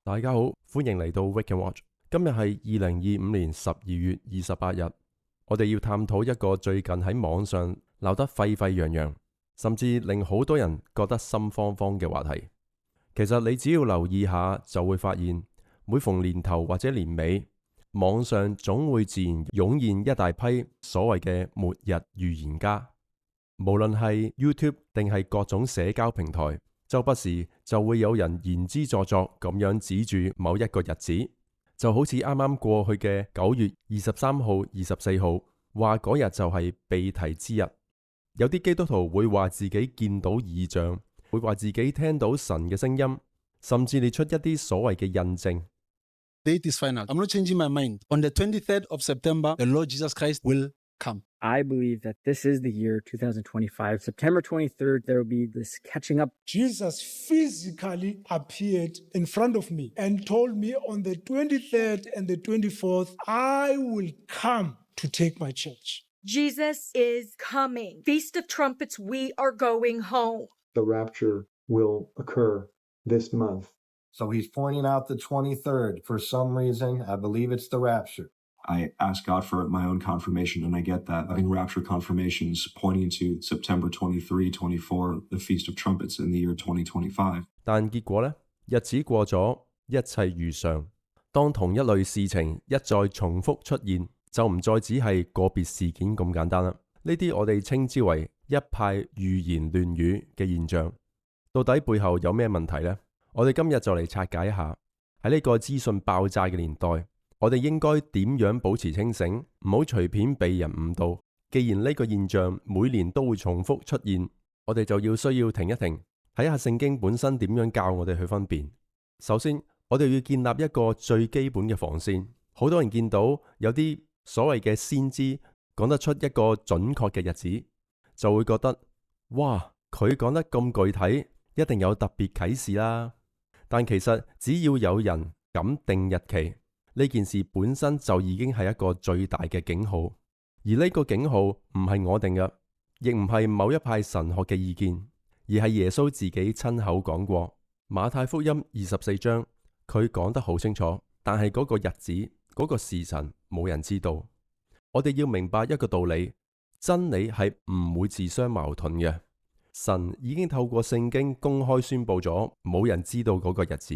大家好，歡迎嚟到 Wake and Watch。今日係2025年12月28日，我哋要探討一個最近喺網上鬧得沸沸揚揚，甚至令好多人覺得心慌慌嘅話題。其實你只要留意下，就會發現每逢年頭或者年尾，網上總會自然湧現一大批所謂嘅末日預言家。無論係 YouTube 定係各種社交平台，周不時就會有人言之鑿鑿咁樣指住某一個日子，就好似啱啱過去嘅9月23號、24號，話嗰日就係被提之日。有啲基督徒會話自己見到異象，會話自己聽到神嘅聲音，甚至列出一啲所謂嘅印證。Date is final. I'm not changing my mind. On the 23rd of September, the Lord Jesus Christ will come. I believe that this is the year 2025. September 23rd, there will be this catching up. Jesus physically appeared in front of me and told me on the 23rd and the 24th, I will come to take my church. Jesus is coming. Feast of Trumpets, we are going home. The rapture will occur this month. So he's pointing out the 23rd. For some reason, I believe it's the rapture. I ask God for my own confirmation, and I get that. I think rapture confirmations pointing to September 23, 24, the Feast of Trumpets in the year 2025. 但結果呢，日子過咗，一切如常。當同一類事情一再重複出現，就唔再只係個別事件咁簡單啦。呢啲我哋稱之為一派預言亂語嘅現象，到底背後有咩問題呢？我哋今日就嚟拆解一下。喺呢個資訊爆炸嘅年代，我哋應該點樣保持清醒，唔好隨便被人誤導。既然呢個現象每年都會重複出現，我哋就需要停一停，睇下聖經本身點樣教我哋去分辨。首先，我哋要建立一個最基本嘅防線。好多人見到有啲所謂嘅先知講得出一個準確嘅日子，就會覺得哇，佢講得咁具體，一定有特別啟示啦。但其實只要有人敢定日期，呢件事本身就已經係一個最大嘅警號。而呢個警號唔係我定嘅，亦唔係某一派神學嘅意見，而係耶穌自己親口講過。馬太福音24章，佢講得好清楚，但係嗰個日子、嗰個時辰冇人知道。我哋要明白一個道理，真理係唔會自相矛盾嘅。神已經透過聖經公開宣布咗，冇人知道嗰個日子，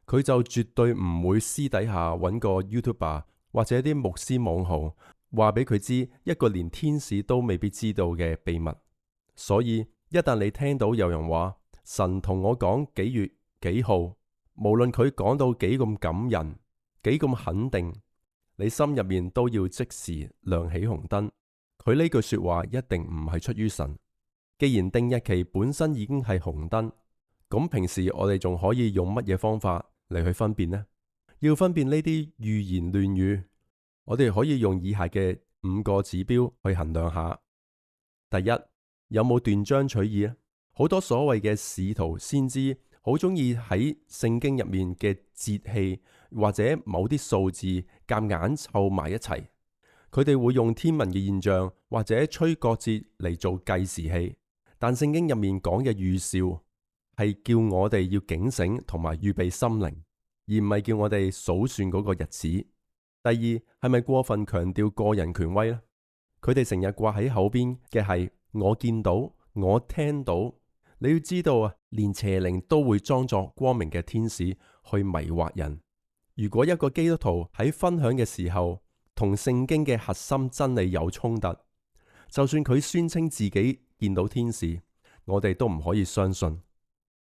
佢就絕對唔會私底下揾個 YouTuber 或者啲牧師網紅話俾佢知一個連天使都未必知道嘅秘密。所以一旦你聽到有人話神同我講幾月幾號，無論佢講到幾咁感人、幾咁肯定，你心入面都要即時亮起紅燈。佢呢句說話一定唔係出於神。既然定日期本身已經係紅燈，咁平時我哋仲可以用乜嘢方法嚟去分辨呢？要分辨呢啲預言亂語，我哋可以用以下嘅5個指標去衡量下。第一，有冇斷章取義呢？好多所謂嘅使徒先知好中意喺聖經入面嘅節氣或者某啲數字夾硬湊埋一齊，佢哋會用天文嘅現象或者吹角節嚟做計時器。但聖經入面講嘅預兆係叫我哋要警醒同埋預備心靈，而唔係叫我哋數算嗰個日子。第二，係咪過分強調個人權威呢？佢哋成日掛喺口邊嘅係我見到、我聽到。你要知道啊，連邪靈都會裝作光明嘅天使去迷惑人。如果一個基督徒喺分享嘅時候同聖經嘅核心真理有衝突，就算佢宣稱自己見到天使，我哋都唔可以相信。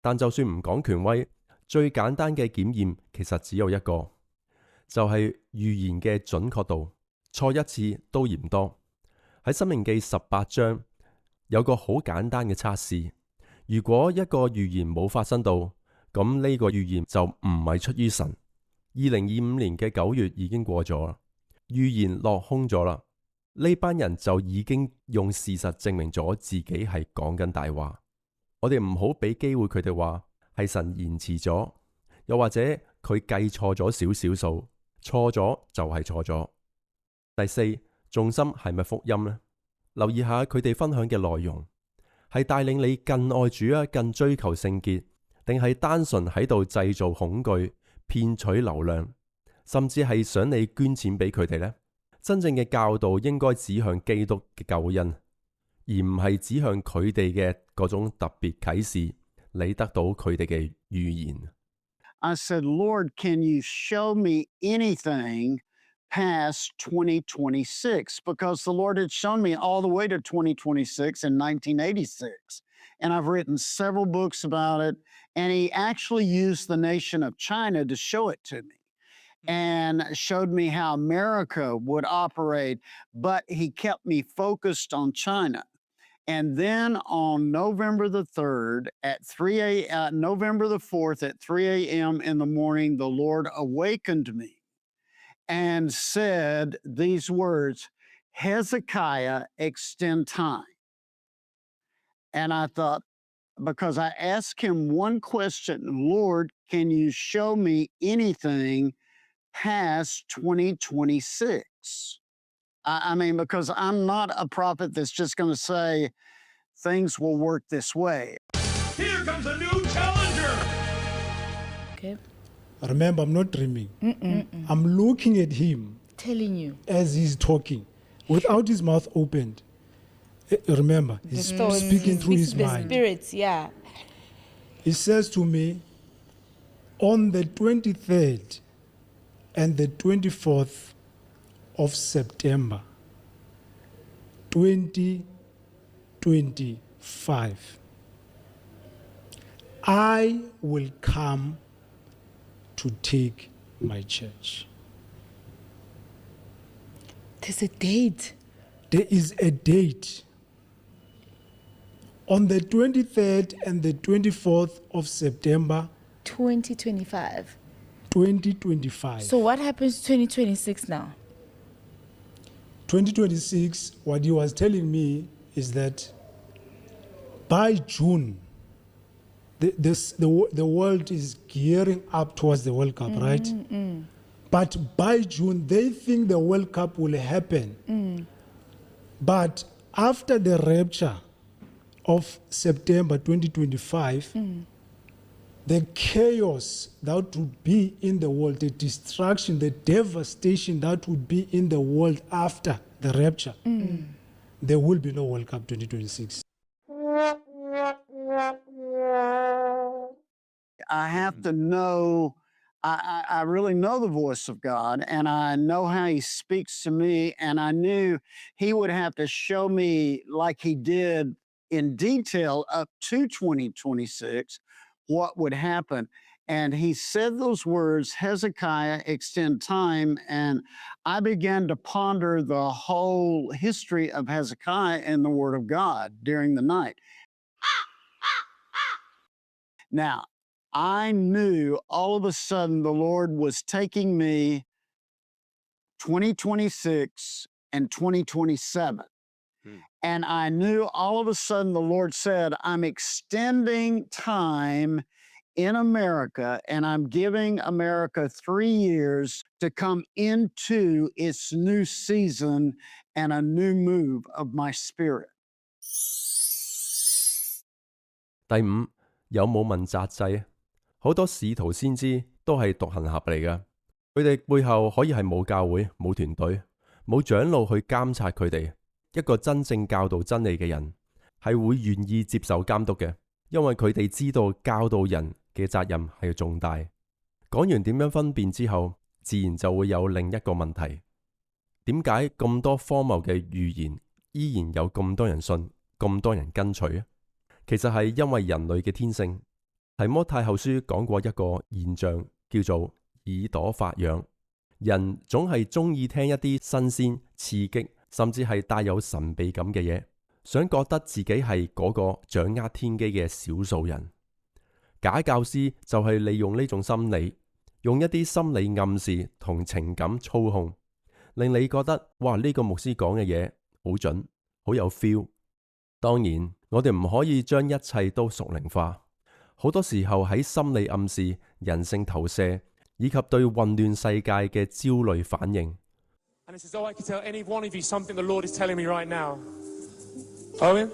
但就算唔講權威，最簡單嘅檢驗其實只有一個，就係預言嘅準確度，錯一次都嫌多。喺申命記18章有個好簡單嘅測試，如果一個預言冇發生到，咁呢個預言就唔係出於神。2025年嘅9月已經過咗啦，預言落空咗啦。呢班人就已經用事實證明咗自己係講緊大話。我哋唔好俾機會佢哋話係神延遲咗，又或者佢計錯咗少少數，錯咗就係錯咗。第四，重心係咪福音呢？留意下佢哋分享嘅內容，係帶領你更愛主啊，更追求聖潔，定係單純喺度製造恐懼，騙取流量，甚至係想你捐錢俾佢哋呢？真正嘅教導應該指向基督嘅救恩，而唔係指向佢哋嘅嗰種特別啟示，你得到佢哋嘅預言。I said, Lord, can you show me anything past 2026? Because the Lord had shown me all the way to 2026 in 1986. And I've written several books about it. And he actually used the nation of China to show it to me and showed me how America would operate. But he kept me focused on China. And then on November the 3rd at November the 4th at 3 a.m. in the morning, the Lord awakened me and said these words, Hezekiah, extend time. And I thought, because I asked him one question, Lord, can you show me anything past 2026? I mean, because I'm not a prophet that's just going to say things will work this way. Here comes a new challenger. Okay. Remember, I'm not dreaming. I'm looking at him Telling you. as he's talking without his mouth opened. Remember, he's speaking through his the mind. spirits, yeah. He says to me, on the 23rd and the 24th of September 2025, I will come to take my church. There's a date. There is a date. On the 23rd and the 24th of September 2025. 2025. So what happens 2026 now? 2026, what he was telling me is that by June, the world is gearing up towards the World Cup, right? But by June, they think the World Cup will happen. But after the rapture of September 2025, the chaos that would be in the world, the destruction, the devastation that would be in the world after the rapture, there will be no World Cup 2026. I have to know, I really know the voice of God, and I know how he speaks to me, and I knew he would have to show me, like he did in detail up to 2026, what would happen. And he said those words, Hezekiah, extend time. And I began to ponder the whole history of Hezekiah in the Word of God during the night. Now, I knew all of a sudden the Lord was taking me 2026 and 2027. And I knew all of a sudden the Lord said, I'm extending time in America, and I'm giving America 3 years to come into its new season and a new move of my spirit. 第五，有冇問責制？好多使徒先知都係獨行俠嚟㗎，佢哋背後可以係冇教會、冇團隊、冇長老去監察佢哋。一個真正教導真理嘅人係會願意接受監督嘅，因為佢哋知道教導人嘅責任係重大。講完點樣分辨之後，自然就會有另一個問題：點解咁多荒謬嘅預言依然有咁多人信、咁多人跟隨啊？其實係因為人類嘅天性。提摩太後書講過一個現象，叫做耳朵發癢。人總係中意聽一啲新鮮、刺激，甚至係帶有神秘感嘅嘢，想覺得自己係嗰個掌握天機嘅少數人。假教師就係利用呢種心理，用一啲心理暗示同情感操控，令你覺得哇，呢個牧師講嘅嘢好準，好有 feel。當然，我哋唔可以將一切都屬靈化。好多時候喺心理暗示、人性投射以及對混亂世界嘅焦慮反應。And it's as though I could tell any one of you something the Lord is telling me right now. Owen?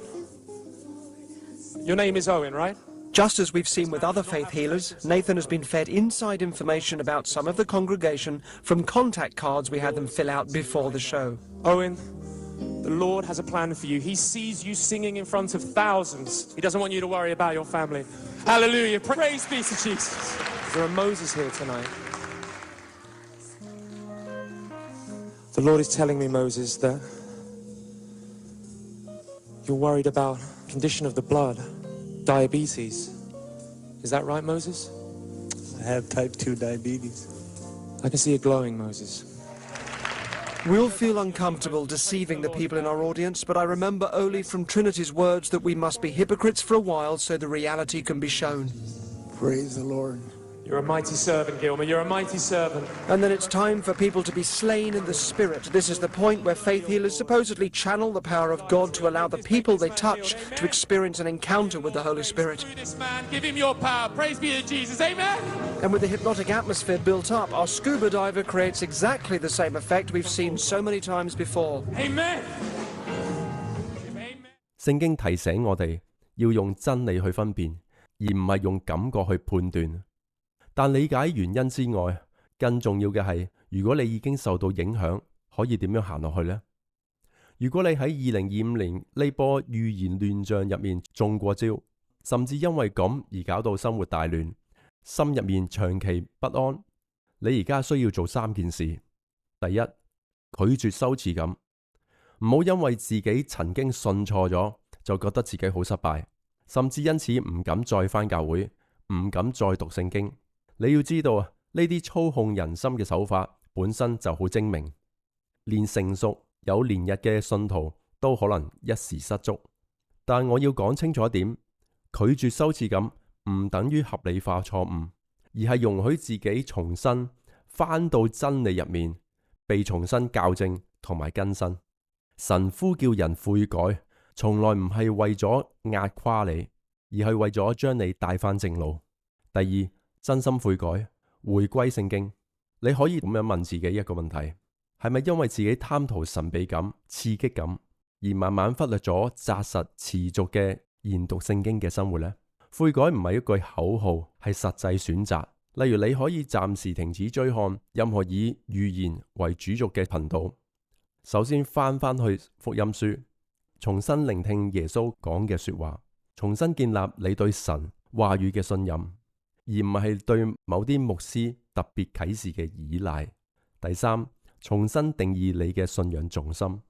Your name is Owen, right? Just as we've seen with other faith healers, Nathan has been fed inside information about some of the congregation from contact cards we had them fill out before the show. Owen, the Lord has a plan for you. He sees you singing in front of thousands. He doesn't want you to worry about your family. Hallelujah. Praise be to Jesus. There are Moses here tonight. The Lord is telling me, Moses, that you're worried about condition of the blood, diabetes. Is that right, Moses? I have type 2 diabetes. I can see you glowing, Moses. We'll feel uncomfortable deceiving the people in our audience, but I remember Oli from Trinity's words that we must be hypocrites for a while so the reality can be shown. Praise the Lord. You're a mighty servant, Gilman. You're a mighty servant. And then it's time for people to be slain in the spirit. This is the point where faith healers supposedly channel the power of God to allow the people they touch to experience an encounter with the Holy Spirit. This man, give him your power. Praise be to Jesus. Amen. And with the hypnotic atmosphere built up, our scuba diver creates exactly the same effect we've seen so many times before. Amen. 聖經提醒我哋要用真理去分辨，而唔係用感覺去判斷。但理解原因之外，更重要嘅係，如果你已經受到影響，可以點樣行落去呢？如果你喺2025年呢波預言亂象入面中過招，甚至因為咁而搞到生活大亂，心入面長期不安，你而家需要做3件事。第一，拒絕羞恥感，唔好因為自己曾經信錯咗，就覺得自己好失敗，甚至因此唔敢再返教會，唔敢再讀聖經。你要知道啊，呢啲操控人心嘅手法本身就好精明，連成熟有年日嘅信徒都可能一時失足。但我要講清楚一點，拒絕羞恥感唔等於合理化錯誤，而係容許自己重新返到真理入面，被重新校正同埋更新。神呼叫人悔改，從來唔係為咗壓垮你，而係為咗將你帶返正路。第二，真心悔改，回歸聖經。你可以咁樣問自己一個問題，係咪因為自己貪圖神秘感、刺激感，而慢慢忽略咗紮實持續嘅研讀聖經嘅生活呢？悔改唔係一句口號，係實際選擇。例如你可以暫時停止追看任何以預言為主軸嘅頻道，首先返去福音書，重新聆聽耶穌講嘅說話，重新建立你對神話語嘅信任，而唔係對某啲牧師特別啟示嘅依賴。第三，重新定義你嘅信仰重心，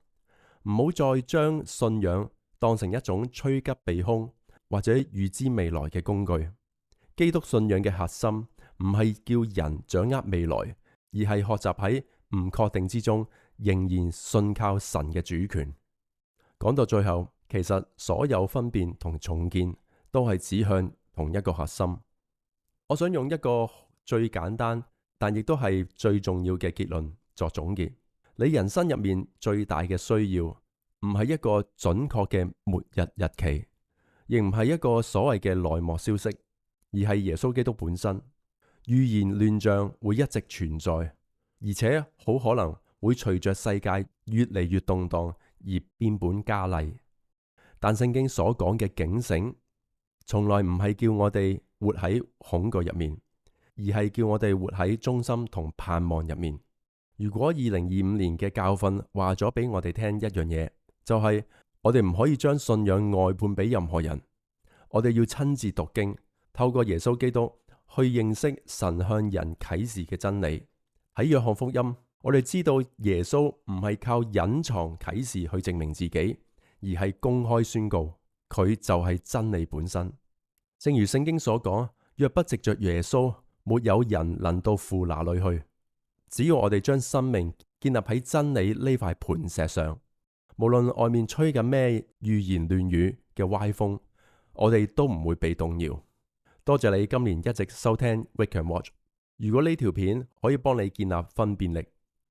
唔好再將信仰當成一種趨吉避凶或者預知未來嘅工具。基督信仰嘅核心唔係叫人掌握未來，而係學習喺唔確定之中仍然信靠神嘅主權。講到最後，其實所有分辨同重建都係指向同一個核心。我想用一個最簡單但亦都係最重要嘅結論作總結。你人生入面最大嘅需要唔係一個準確嘅末日日期，亦唔係一個所謂嘅內幕消息，而係耶穌基督本身。預言亂象會一直存在，而且好可能會隨着世界越嚟越動盪而變本加厲。但聖經所講嘅警醒，從來唔係叫我哋活喺恐懼入面，而係叫我哋活喺忠心同盼望入面。如果2025年嘅教訓話咗俾我哋聽一樣嘢，就係我哋唔可以將信仰外判俾任何人，我哋要親自讀經，透過耶穌基督去認識神向人啟示嘅真理。喺約翰福音，我哋知道耶穌唔係靠隱藏啟示去證明自己，而係公開宣告佢就係真理本身。正如聖經所講，若不藉着耶穌，沒有人能到父那裏去。只要我哋將生命建立喺真理呢塊磐石上，無論外面吹緊咩預言亂語嘅歪風，我哋都唔會被動搖。多謝你今年一直收聽 Wake and Watch。如果呢條片可以幫你建立分辨力，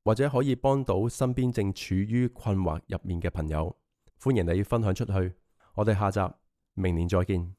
或者可以幫到身邊正處於困惑入面嘅朋友，歡迎你分享出去。我哋下集明年再見。